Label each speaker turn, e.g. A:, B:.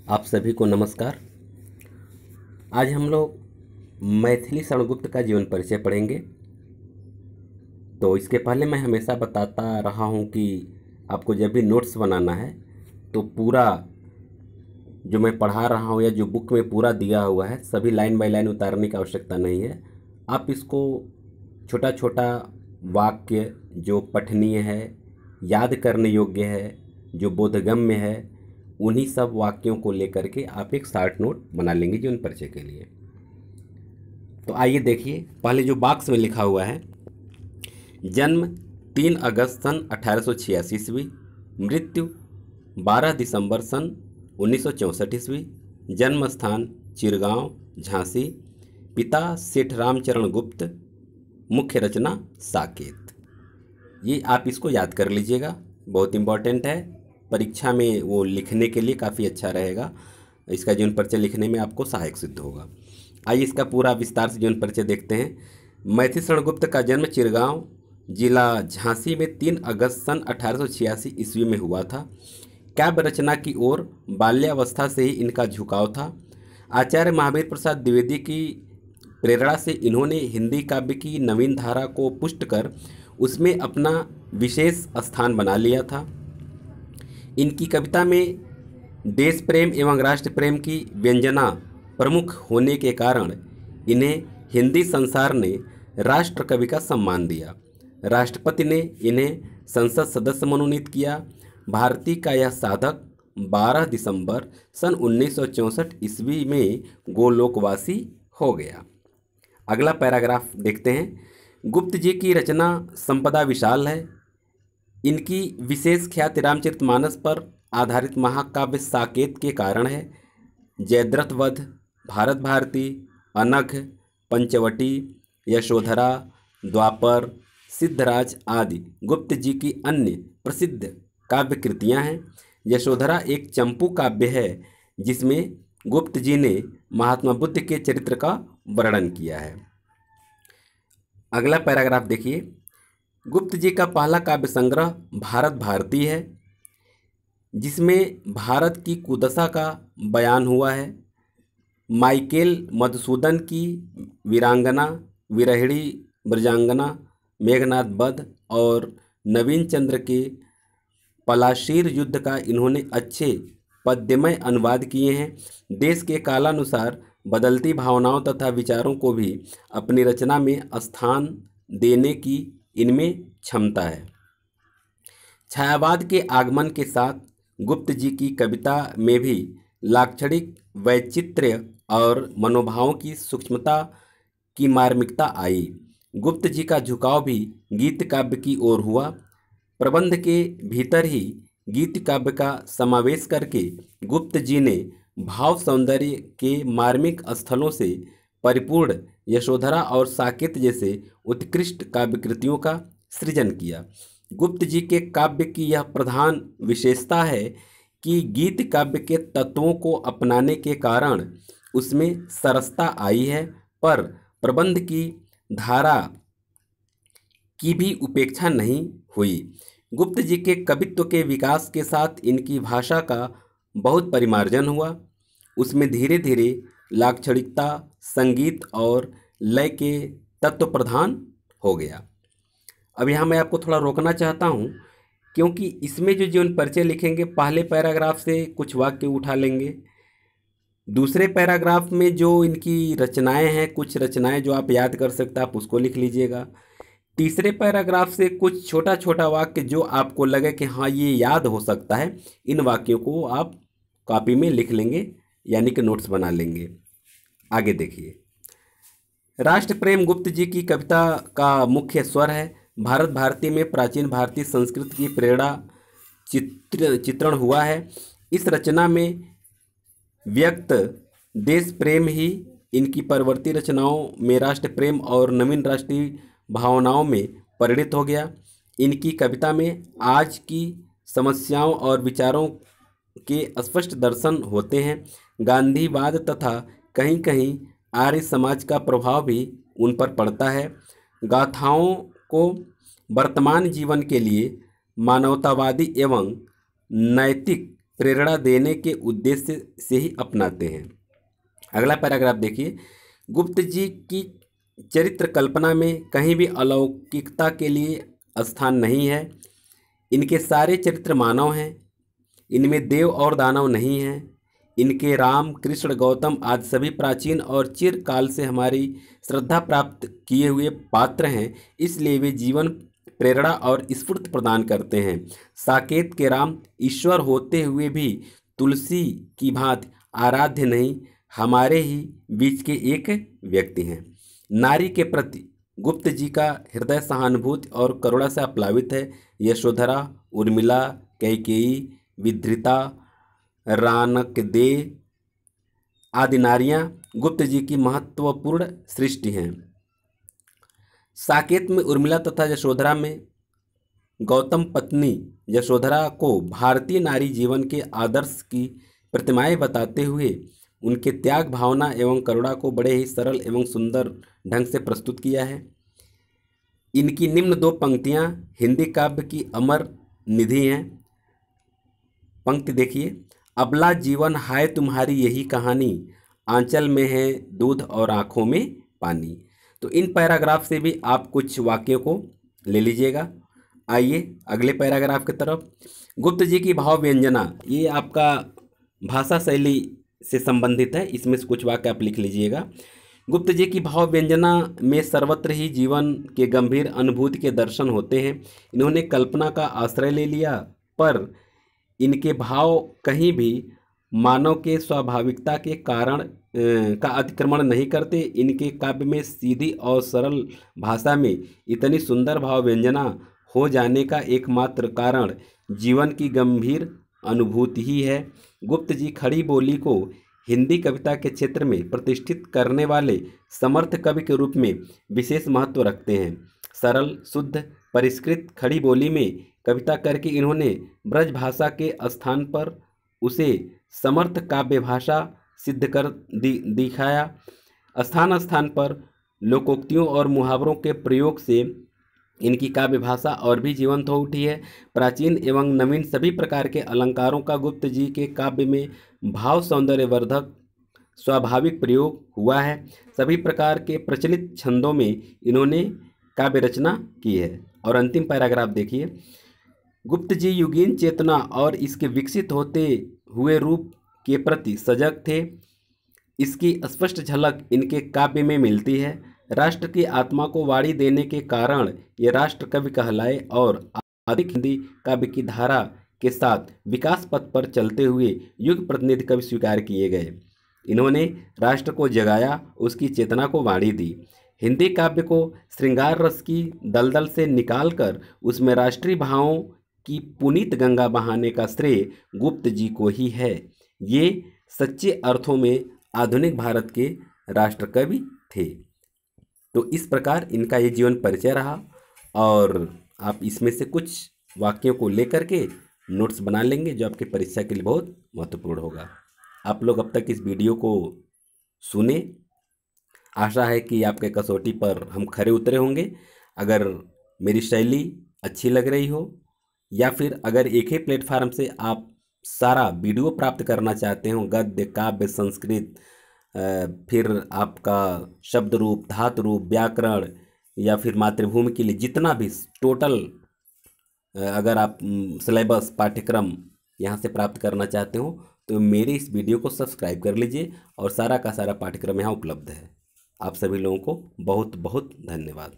A: आप सभी को नमस्कार। आज हम लोग मैथिली शरणगुप्त का जीवन परिचय पढ़ेंगे। तो इसके पहले मैं हमेशा बताता रहा हूँ कि आपको जब भी नोट्स बनाना है तो पूरा जो मैं पढ़ा रहा हूँ या जो बुक में पूरा दिया हुआ है सभी लाइन बाय लाइन उतारने की आवश्यकता नहीं है। आप इसको छोटा छोटा वाक्य जो पठनीय है, याद करने योग्य है, जो बोधगम्य है, उन्हीं सब वाक्यों को लेकर के आप एक शॉर्ट नोट बना लेंगे जीवन परिचय के लिए। तो आइए देखिए, पहले जो बॉक्स में लिखा हुआ है, जन्म 3 अगस्त सन 1886 ईस्वी, मृत्यु 12 दिसंबर सन 1964 ईस्वी, जन्म स्थान चिरगांव झांसी, पिता सेठ रामचरण गुप्त, मुख्य रचना साकेत। ये आप इसको याद कर लीजिएगा, बहुत इम्पॉर्टेंट है, परीक्षा में वो लिखने के लिए काफ़ी अच्छा रहेगा। इसका जीवन परिचय लिखने में आपको सहायक सिद्ध होगा। आइए इसका पूरा विस्तार से जीवन परिचय देखते हैं। मैथिली शरणगुप्त का जन्म चिरगांव जिला झांसी में 3 अगस्त सन 1886 ईस्वी में हुआ था। काव्य रचना की ओर बाल्यावस्था से ही इनका झुकाव था। आचार्य महावीर प्रसाद द्विवेदी की प्रेरणा से इन्होंने हिंदी काव्य की नवीन धारा को पुष्ट कर उसमें अपना विशेष स्थान बना लिया था। इनकी कविता में देश प्रेम एवं राष्ट्र प्रेम की व्यंजना प्रमुख होने के कारण इन्हें हिंदी संसार ने राष्ट्र कवि का सम्मान दिया। राष्ट्रपति ने इन्हें संसद सदस्य मनोनीत किया। भारती का यह साधक 12 दिसंबर सन 1964 ईस्वी में गोलोकवासी हो गया। अगला पैराग्राफ देखते हैं। गुप्त जी की रचना संपदा विशाल है। इनकी विशेष ख्याति रामचरितमानस पर आधारित महाकाव्य साकेत के कारण है। जयद्रथ वध, भारत भारती, अनघ, पंचवटी, यशोधरा, द्वापर, सिद्धराज आदि गुप्त जी की अन्य प्रसिद्ध काव्य कृतियाँ हैं। यशोधरा एक चंपू काव्य है जिसमें गुप्त जी ने महात्मा बुद्ध के चरित्र का वर्णन किया है। अगला पैराग्राफ देखिए। गुप्त जी का पहला काव्य संग्रह भारत भारती है जिसमें भारत की कुदशा का बयान हुआ है। माइकेल मधुसूदन की वीरांगना, विरहिणी ब्रजांगना, मेघनाद वध और नवीन चंद्र के पलाशीर युद्ध का इन्होंने अच्छे पद्यमय अनुवाद किए हैं। देश के कालानुसार बदलती भावनाओं तथा विचारों को भी अपनी रचना में स्थान देने की इनमें क्षमता है। छायावाद के आगमन के साथ गुप्त जी की कविता में भी लाक्षणिक वैचित्र्य और मनोभावों की सूक्ष्मता की मार्मिकता आई। गुप्त जी का झुकाव भी गीत काव्य की ओर हुआ। प्रबंध के भीतर ही गीत काव्य का समावेश करके गुप्त जी ने भाव सौंदर्य के मार्मिक स्थलों से परिपूर्ण यशोधरा और साकेत जैसे उत्कृष्ट काव्य कृतियों का सृजन किया। गुप्त जी के काव्य की यह प्रधान विशेषता है कि गीत काव्य के तत्वों को अपनाने के कारण उसमें सरसता आई है, पर प्रबंध की धारा की भी उपेक्षा नहीं हुई। गुप्त जी के कवित्व के विकास के साथ इनकी भाषा का बहुत परिमार्जन हुआ। उसमें धीरे धीरे लाक्षणिकता, संगीत और लय के तत्व प्रधान हो गया। अब यहाँ मैं आपको थोड़ा रोकना चाहता हूँ क्योंकि इसमें जो जीवन परिचय लिखेंगे पहले पैराग्राफ से कुछ वाक्य उठा लेंगे। दूसरे पैराग्राफ में जो इनकी रचनाएं हैं, कुछ रचनाएं जो आप याद कर सकते हैं आप उसको लिख लीजिएगा। तीसरे पैराग्राफ से कुछ छोटा छोटा वाक्य जो आपको लगे कि हाँ ये याद हो सकता है, इन वाक्यों को आप कॉपी में लिख लेंगे, यानी कि नोट्स बना लेंगे। आगे देखिए। राष्ट्र प्रेम गुप्त जी की कविता का मुख्य स्वर है। भारत भारती में प्राचीन भारतीय संस्कृति की प्रेरणा चित्रण हुआ है। इस रचना में व्यक्त देश प्रेम ही इनकी परवर्ती रचनाओं में राष्ट्र प्रेम और नवीन राष्ट्रीय भावनाओं में परिणित हो गया। इनकी कविता में आज की समस्याओं और विचारों के स्पष्ट दर्शन होते हैं। गांधीवाद तथा कहीं कहीं आर्य समाज का प्रभाव भी उन पर पड़ता है। गाथाओं को वर्तमान जीवन के लिए मानवतावादी एवं नैतिक प्रेरणा देने के उद्देश्य से ही अपनाते हैं। अगला पैराग्राफ देखिए, गुप्त जी की चरित्र कल्पना में कहीं भी अलौकिकता के लिए स्थान नहीं है। इनके सारे चरित्र मानव हैं, इनमें देव और दानव नहीं हैं। इनके राम, कृष्ण, गौतम आदि सभी प्राचीन और चिरकाल से हमारी श्रद्धा प्राप्त किए हुए पात्र हैं, इसलिए वे जीवन प्रेरणा और स्फूर्ति प्रदान करते हैं। साकेत के राम ईश्वर होते हुए भी तुलसी की भांति आराध्य नहीं, हमारे ही बीच के एक व्यक्ति हैं। नारी के प्रति गुप्त जी का हृदय सहानुभूति और करुणा से प्लावित है। यशोधरा, उर्मिला, कैकेयी, विधृता, रानकदे आदि नारियां गुप्त जी की महत्वपूर्ण सृष्टि हैं। साकेत में उर्मिला तथा यशोधरा में गौतम पत्नी यशोधरा को भारतीय नारी जीवन के आदर्श की प्रतिमाएं बताते हुए उनके त्याग भावना एवं करुणा को बड़े ही सरल एवं सुंदर ढंग से प्रस्तुत किया है। इनकी निम्न दो पंक्तियां हिंदी काव्य की अमर निधि हैं। पंक्ति देखिए, अबला जीवन हाय तुम्हारी यही कहानी, आंचल में है दूध और आंखों में पानी। तो इन पैराग्राफ से भी आप कुछ वाक्यों को ले लीजिएगा। आइए अगले पैराग्राफ की तरफ। गुप्त जी की भाव व्यंजना, ये आपका भाषा शैली से संबंधित है, इसमें से कुछ वाक्य आप लिख लीजिएगा। गुप्त जी की भाव व्यंजना में सर्वत्र ही जीवन के गंभीर अनुभूति के दर्शन होते हैं। इन्होंने कल्पना का आश्रय ले लिया, पर इनके भाव कहीं भी मानव के स्वाभाविकता के कारण का अतिक्रमण नहीं करते। इनके काव्य में सीधी और सरल भाषा में इतनी सुंदर भाव व्यंजना हो जाने का एकमात्र कारण जीवन की गंभीर अनुभूति ही है। गुप्त जी खड़ी बोली को हिंदी कविता के क्षेत्र में प्रतिष्ठित करने वाले समर्थ कवि के रूप में विशेष महत्व रखते हैं। सरल, शुद्ध, परिष्कृत खड़ी बोली में कविता करके इन्होंने ब्रज भाषा के स्थान पर उसे समर्थ काव्य भाषा सिद्ध कर दिखाया। स्थान स्थान पर लोकोक्तियों और मुहावरों के प्रयोग से इनकी काव्य भाषा और भी जीवंत हो उठी है। प्राचीन एवं नवीन सभी प्रकार के अलंकारों का गुप्त जी के काव्य में भाव सौंदर्यवर्धक स्वाभाविक प्रयोग हुआ है। सभी प्रकार के प्रचलित छंदों में इन्होंने काव्य रचना की है। और अंतिम पैराग्राफ देखिए, गुप्त जी युगीन चेतना और इसके विकसित होते हुए रूप के प्रति सजग थे। इसकी स्पष्ट झलक इनके काव्य में मिलती है। राष्ट्र की आत्मा को वाणी देने के कारण ये राष्ट्र कवि कहलाए और अधिक हिंदी काव्य की धारा के साथ विकास पथ पर चलते हुए युग प्रतिनिधि कवि स्वीकार किए गए। इन्होंने राष्ट्र को जगाया, उसकी चेतना को वाणी दी। हिंदी काव्य को श्रृंगार रस की दलदल से निकालकर उसमें राष्ट्रीय भावों की पुनीत गंगा बहाने का श्रेय गुप्त जी को ही है। ये सच्चे अर्थों में आधुनिक भारत के राष्ट्रकवि थे। तो इस प्रकार इनका ये जीवन परिचय रहा और आप इसमें से कुछ वाक्यों को लेकर के नोट्स बना लेंगे जो आपकी परीक्षा के लिए बहुत महत्वपूर्ण होगा। आप लोग अब तक इस वीडियो को सुने, आशा है कि आपके कसौटी पर हम खरे उतरे होंगे। अगर मेरी शैली अच्छी लग रही हो या फिर अगर एक ही प्लेटफार्म से आप सारा वीडियो प्राप्त करना चाहते हो, गद्य, काव्य, संस्कृत, फिर आपका शब्द रूप, धातु रूप, व्याकरण या फिर मातृभूमि के लिए जितना भी टोटल अगर आप सिलेबस पाठ्यक्रम यहाँ से प्राप्त करना चाहते हो तो मेरे इस वीडियो को सब्सक्राइब कर लीजिए और सारा का सारा पाठ्यक्रम यहाँ उपलब्ध है। आप सभी लोगों को बहुत बहुत धन्यवाद।